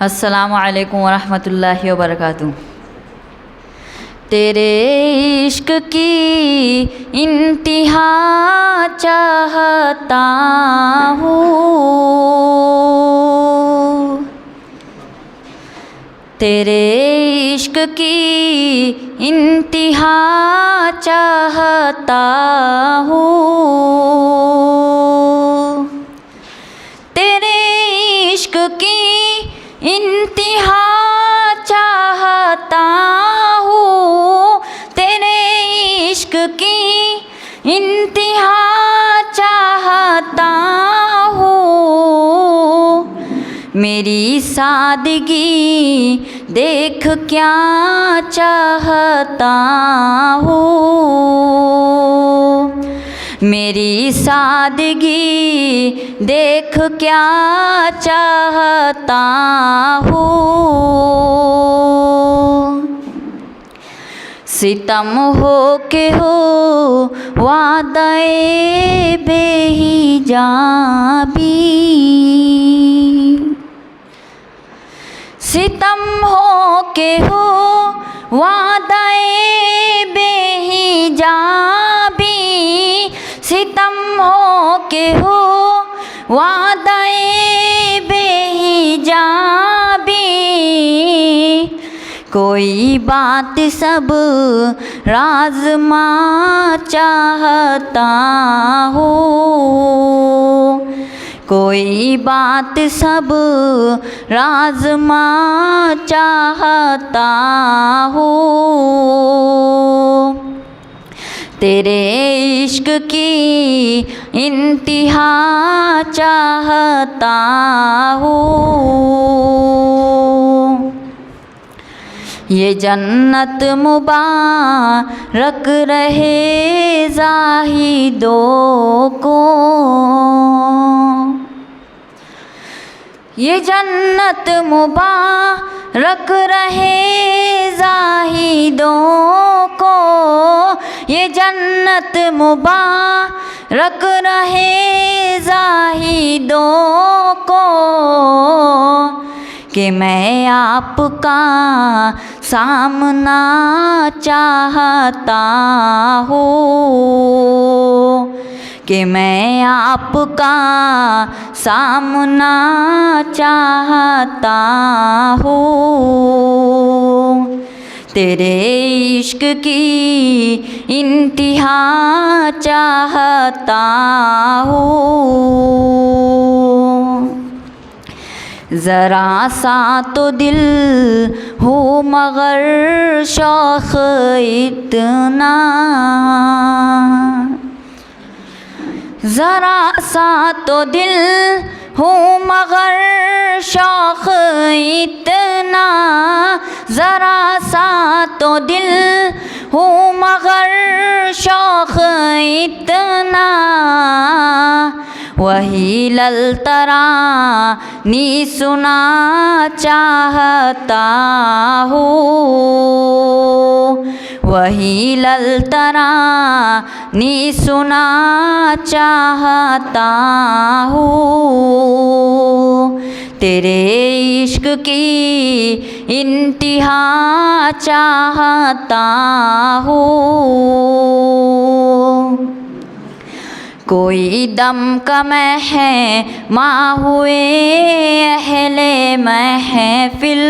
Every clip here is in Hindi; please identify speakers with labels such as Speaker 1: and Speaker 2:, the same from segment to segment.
Speaker 1: अस्सलामु अलैकुम वरहमतुल्लाहि वबरकातुहू। तेरे इश्क की इंतिहा चाहता हूँ, तेरे इश्क की इंतिहा चाहता हूँ, तेरे इश्क की इंतिहा चाहता हूँ, तेरे इश्क की इंतिहा चाहता हूँ। मेरी सादगी देख क्या चाहता हूँ, मेरी सादगी देख क्या चाहता हूँ। सितम हो के हो वादाए बेहिजाबी, सितम हो के हो वादाए बेहिजाबी, सितम हो के हो वादाए बेहिजाबी। कोई बात सब राज़मा चाहता हूँ, कोई बात सब राज़मा चाहता हूँ। तेरे इश्क की इंतिहा चाहता हूँ। ये जन्नत मुबारक रहे ज़ाहिदों को, ये जन्नत मुबारक रहे ज़ाहिदों को, ये जन्नत मुबारक रहे ज़ाहिदों को। कि मैं आपका सामना चाहता हूँ, कि मैं आपका सामना चाहता हूँ। तेरे इश्क की इंतिहा चाहता हूँ। ज़रा सा तो दिल हो मगर शौक़ इतना, ज़रा सा तो दिल हो मगर शौक़ इतना, ज़रा सा तो दिल हो मगर शौक़ इतना। वही ललतरा नी सुना चाहता हूँ, वही ललतरा नी सुना चाहता हूँ। तेरे इश्क की इंतिहा चाहता हूँ। कोई दम का मेहमा हुए अहले महफिल,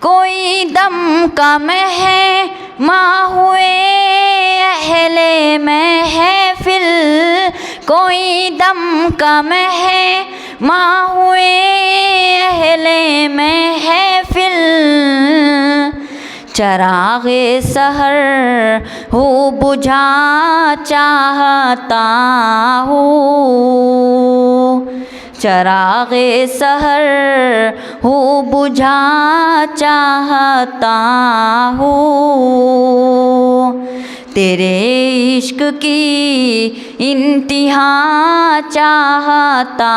Speaker 1: कोई दम का मेहमा हुए अहले महफिल, कोई दम का मेहमा हुए अहले महफिल। चराग़े सहर हो बुझा चाहता हूँ, चराग़े सहर हो बुझा चाहता हूँ। तेरे इश्क की इंतिहा चाहता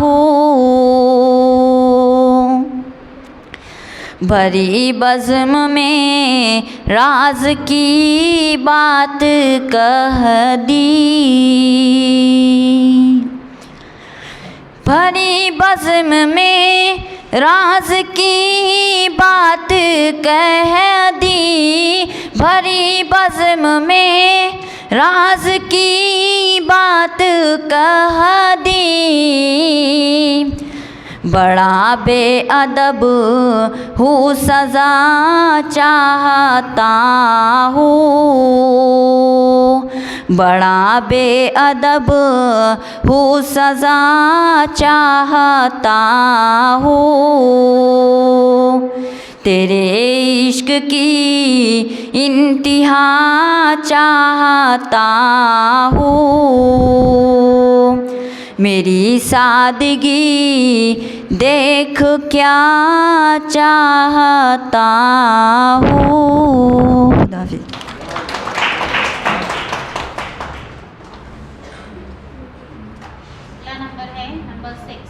Speaker 1: हूँ। भरी बज़्म में राज की बात कह दी, भरी बज़्म में राज की बात कह दी, भरी बज़्म में राज की बात कह दी। बड़ा बेअदब हूँ सज़ा चाहता हूँ, बड़ा बेअदब हूँ सज़ा चाहता हूँ। तेरे इश्क की इंतहा चाहता हूँ, मेरी सादगी देख क्या चाहता हूँ।
Speaker 2: अगला नंबर है नंबर 6।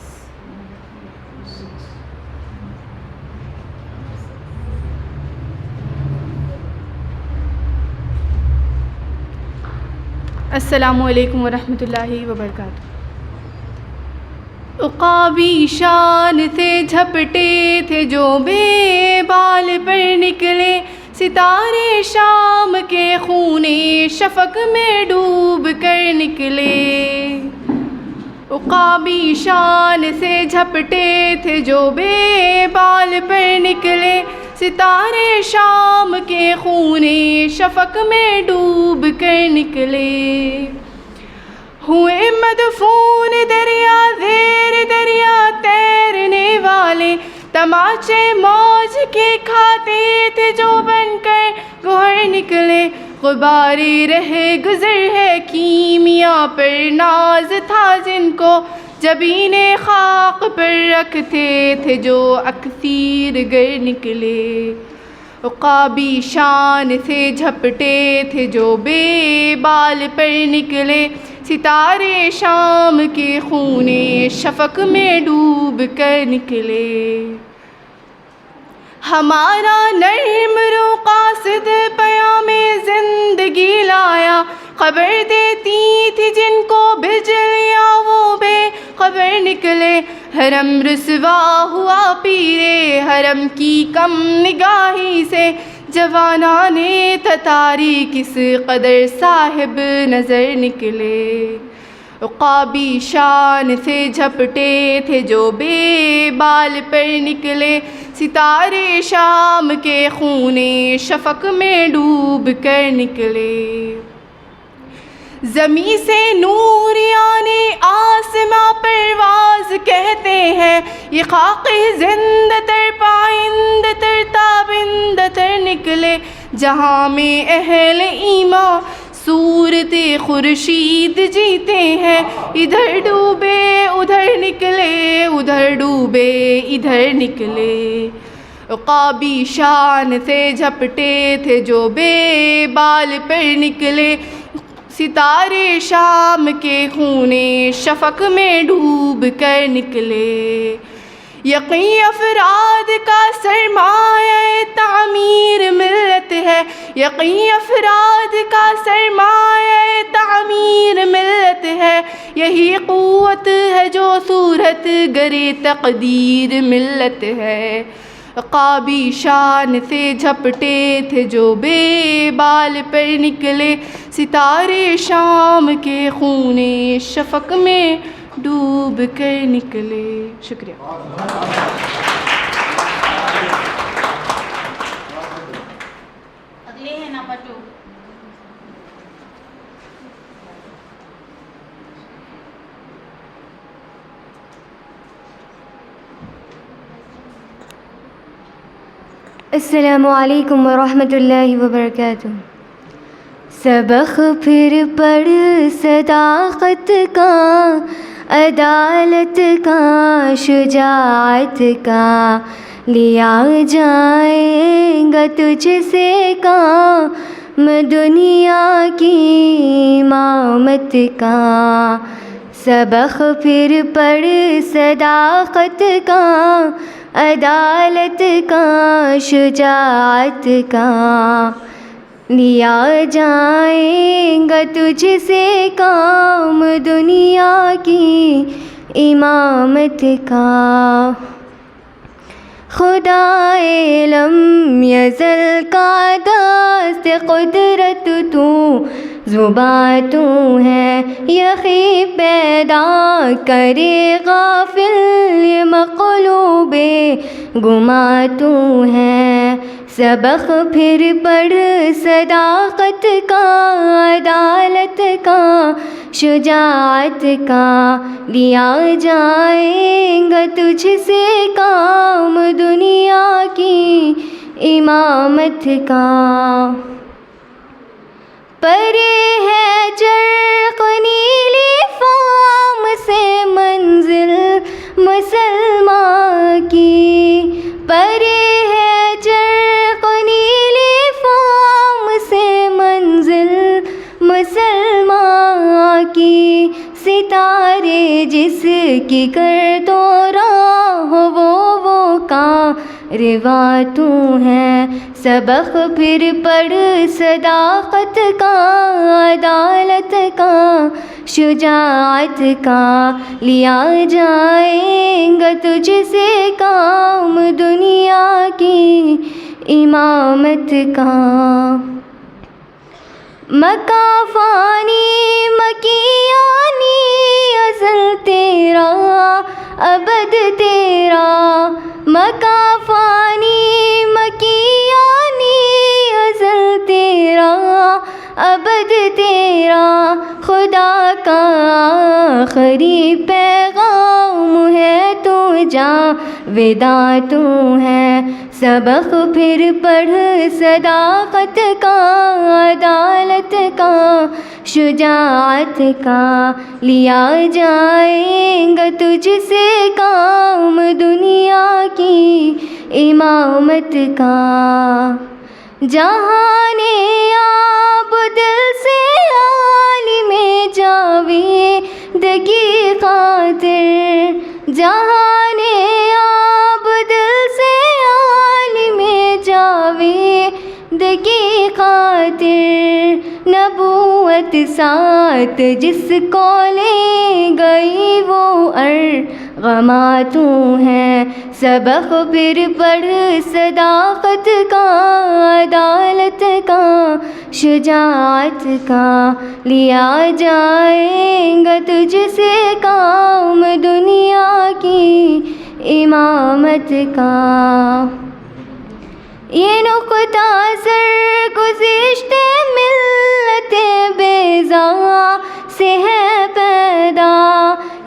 Speaker 3: अस्सलामुअलैकुम वरहमतुल्लाहि वबरकातुहू। उक़ाबी शान से झपटे थे जो बेबाल पर निकले, सितारे शाम के खूने शफ़क़ में डूब कर निकले। उक़ाबी शान से झपटे थे जो बेबाल पर निकले, सितारे शाम के खूने शफ़क़ में डूब कर निकले। हुए मदफून दरिया ज़ेर दरिया तैरने वाले, तमाचे मौज के खाते थे जो बनकर गोहर निकले। गुबारे रहे गुज़र है कीमिया पर नाज था जिनको, जबीने खाक पर रखते थे जो अक्सीर गर निकले। उक़ाबी शान से झपटे थे जो बेबाल पर निकले, सितारे शाम के खूने शफ़क़ में डूब कर निकले। हमारा नर्म रूह क़ासिद पयामे ज़िंदगी लाया, ख़बर देती थी जिनको बिजलियाँ वो बेख़बर निकले। हरम रुसवा हुआ पीरे हरम की कम निगाही से, जवानाने ततारी किस कदर साहिब नज़र निकले। उक़ाबी शान से झपटे थे जो बेबाल पर निकले, सितारे शाम के खूने शफ़क़ में डूब कर निकले। ज़मी से नूर याने आसमां परवाज़ कहते हैं, ये खाक़े ज़िंद तर पाइंद तर ताबिंद तर निकले। जहाँ में अहल ईमान सूरते खुर्शीद जीते हैं, इधर डूबे उधर निकले, उधर डूबे इधर निकले। उक़ाबी शान से झपटे थे जो बेबाल पर निकले, सितारे शाम के खूने शफ़क़ में डूब कर निकले। यकीन अफ़राद का सरमाया तामीर मिल्लत है, यकीन अफ़राद का सरमाया तामीर मिल्लत है। यही क़ुव्वत है जो सूरत गरे तक़दीर मिल्लत है। उक़ाबी शान से झपटे थे जो बेबाल पर निकले, सितारे शाम के खूने शफ़क़ में डूब कर निकले। शुक्रिया।
Speaker 2: अगले हैं नंबर 2।
Speaker 4: अस्सलामुअलैकुम वरहमतुल्लाहि वबरकातुहू। सबक़ फिर पढ़ सदाक़त का, अदालत का, शुजाअत का, लिया जाएगा तुझसे काम दुनिया की इमामत का। सबक़ फिर पढ़ सदाक़त का, अदालत का, शुजाअत का, लिया जाएगा तुझसे काम दुनिया की इमामत का। खुदाए लम यज़ल का दस्त कुदरत तू, ज़ुबां तू है, यही पैदा करे गाफिल, ये मक़लूबे गुमा तू है। सबक फिर पढ़ सदाक़त का, अदालत का, शुजाअत का, लिया जाएगा तुझसे काम दुनिया की इमामत का। परे है जर्क़ नीली फाम से मंजिल मुसलमान की, परे है जर्क़ नीली फाम से मंजिल मुसलमान की। सितारे जिसकी कर तो राह वो का रिवा तू है। सबक फिर पढ़ सदाक़त का, अदालत का, शुजाअत का, लिया जाएगा तुझसे काम दुनिया की इमामत का। मका फ़ानी मकियानी अज़ल तेरा अबद तेरा, मका फ़ानी मकियानी अज़ल तेरा अबद तेरा। खुदा का आखिरी पैगाम है तू, जा विदा तू है। सबक फिर पढ़ सदाक़त का, अदालत का, शुजाअत का, लिया जाएगा तुझसे काम दुनिया की इमामत का। जहाने आप दिल से आलिमे जावेदगी खातिर, जहाने आप दिल से आलिमे जावेदगी खातिर। नबूवत साथ जिसको ले गई वो अर्गमा तू है। सबक फिर पढ़ सदाक़त का, अदालत का, शुजाअत का, लिया जाएगा तुझसे काम दुनिया की इमामत का। ये नुक़्ता सर गुज़िश्ते मिल्लते बेज़ा से है पैदा,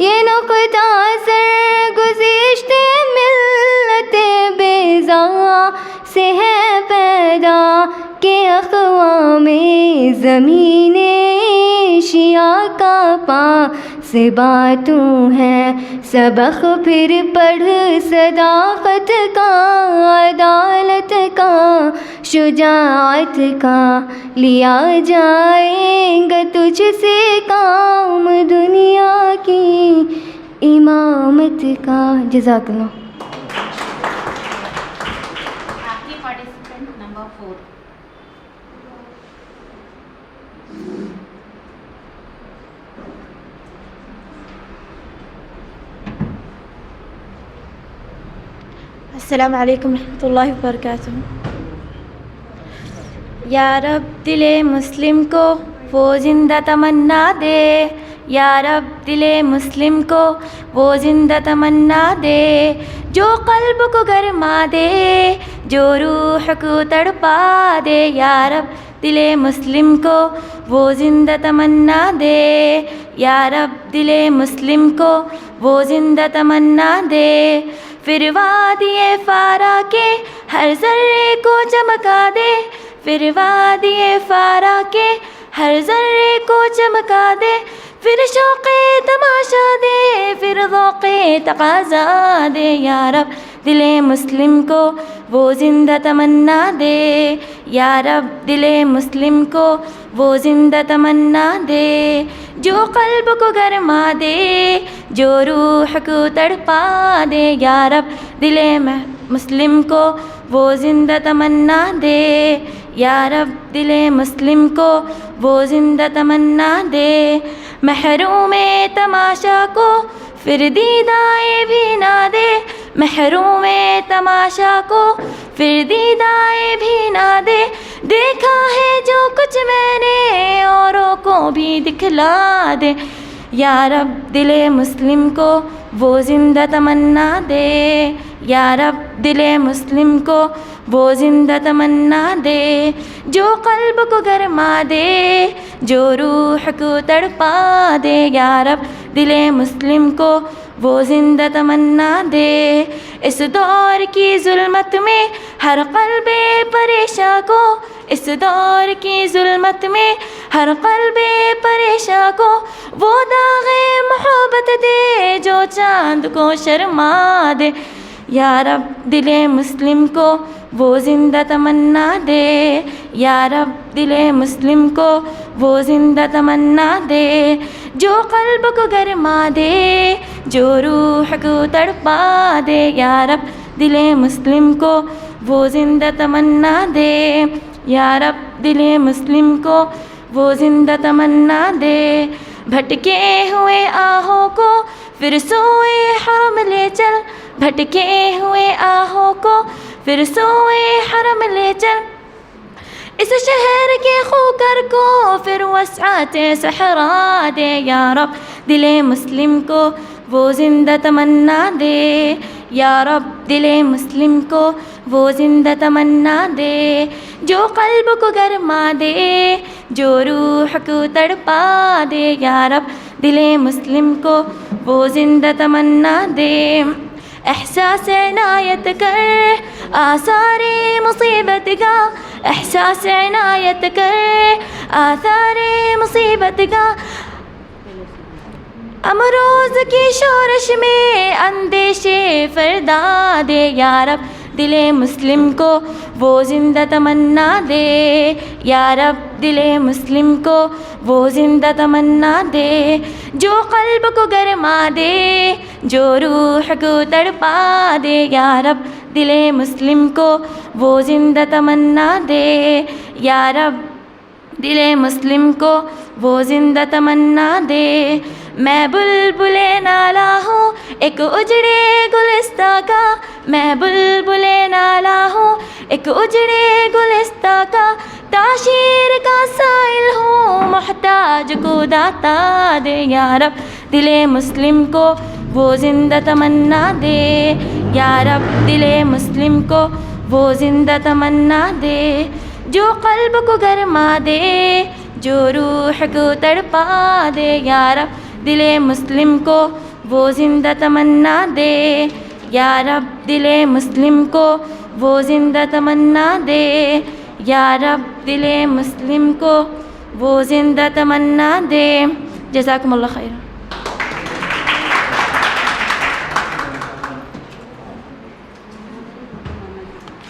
Speaker 4: ये नुक़्ता सर गुज़िश्ते मिल्लते बेज़ा से है पैदा। के अक़वामे ज़मीने एशिया का पासिबा तू है। सबक फिर पढ़ सदाक़त का, अदालत का, शुजाअत का, लिया जाएगा तुझसे काम दुनिया की इमामत का। जज़ाकल्लाह।
Speaker 2: आखिरी पार्टिसिपेंट नंबर 4।
Speaker 5: अस्सलामु अलैकुम रहमतुल्लाहि व बरकातुहू। या रब दिले मुस्लिम को वो ज़िंदा तमन्ना दे, या रब दिले मुस्लिम को वो ज़िंदा तमन्ना दे, जो क़ल्ब को गरमा दे, जो रूह को तड़पा दे। या रब दिले मुस्लिम को वो ज़िंदा तमन्ना दे, या रब दिले मुस्लिम को वो ज़िंदा तमन्ना दे। फिर वादिए फ़ारा के हर ज़र्रे को चमका दे, फिर वादिए फ़ारा के हर ज़र्रे को चमका दे। फिर शौक़े तमाशा दे, फिर ज़ौक़े तक़ाज़ा दे। या रब दिले मुस्लिम को वो ज़िंदा तमन्ना दे, या रब दिले मुस्लिम को वो ज़िंदा तमन्ना दे, जो क़ल्ब को गरमा दे, जो रूह को तड़पा दे। या रब दिले मुस्लिम को वो ज़िंदा तमन्ना दे, या रब दिले मुस्लिम को वो ज़िंदा तमन्ना दे। महरूम तमाशा को फिर दीदाए भी ना दे महरूम तमाशा को, फिर दीदाए भी ना दे। देखा है जो कुछ मैंने औरों को भी दिखला दे। या रब दिले मुस्लिम को वो ज़िंदा तमन्ना दे, या रब दिले मुस्लिम को वो ज़िंदा तमन्ना दे। जो क़ल्ब को गरमा दे, जो रूह को तड़पा दे। या रब दिले मुस्लिम को वो ज़िंदा तमन्ना दे। इस दौर की ज़ुल्मत में हर क़ल्बे परेशा को, इस दौर की ज़ुल्मत में हर क़ल्बे परेशा को वो दाग़े मोहब्बत दे जो चाँद को शर्मा दे। या रब दिले मुस्लिम को वो ज़िंदा तमन्ना दे, या रब दिले मुस्लिम को वो ज़िंदा तमन्ना दे। जो क़ल्ब को गरमा दे, जो रूह को तड़पा दे। या रब दिले मुस्लिम को वो ज़िंदा तमन्ना दे, या रब दिले मुस्लिम को वो ज़िंदा तमन्ना दे। भटके हुए आहों को फिर सोए हरम ले चल, भटके हुए आहों को फिर सोए हरम ले चल। इस शहर के खूकर को फिर वस्आते सहरा दे। या रब दिले मुस्लिम को वो ज़िंदा तमन्ना दे, या रब दिले मुस्लिम को वो ज़िंदा तमन्ना दे। जो क़ल्ब को गरमा दे, जो रूह को तड़पा दे। या रब दिले मुस्लिम को वो ज़िंदा तमन्ना दे। एहसास इनायत कर आसारे मुसीबत का, एहसास इनायत कर आसारे मुसीबत का। अमरोज़ की शोरश में अंदेशे फ़रदा दे। या रब दिले मुस्लिम को वो ज़िंदा तमन्ना दे, या रब दिले मुस्लिम को वो ज़िंदा तमन्ना दे। जो क़ल्ब को गरमा दे, जो रूह को तड़पा दे। या रब दिले मुस्लिम को वो ज़िंदा तमन्ना दे, या रब दिले मुस्लिम को वो ज़िंदा तमन्ना दे। मैं बुलबुले नाला हूँ एक उजड़े गुलिस्ता का, मैं बुलबुले नाला हूँ एक उजड़े गुलिस्ता का। ताशीर का साइल हूँ मोहताज को दाता दे। या रब दिले मुस्लिम को वो ज़िंदा तमन्ना दे, या रब दिले मुस्लिम को वो ज़िंदा तमन्ना दे। जो क़ल्ब को गरमा दे, जो रूह को तड़पा दे। या रब दिले मुस्लिम को वो ज़िंदा तमन्ना दे, या रब दिले मुस्लिम को वो ज़िंदा तमन्ना दे। या रब दिले मुस्लिम को वो ज़िंदा तमन्ना दे। जज़ाकुमुल्लाह खैर।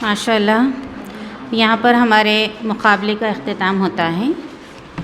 Speaker 2: माशाअल्लाह, यहाँ पर हमारे मुकाबले का इख्तिताम होता है।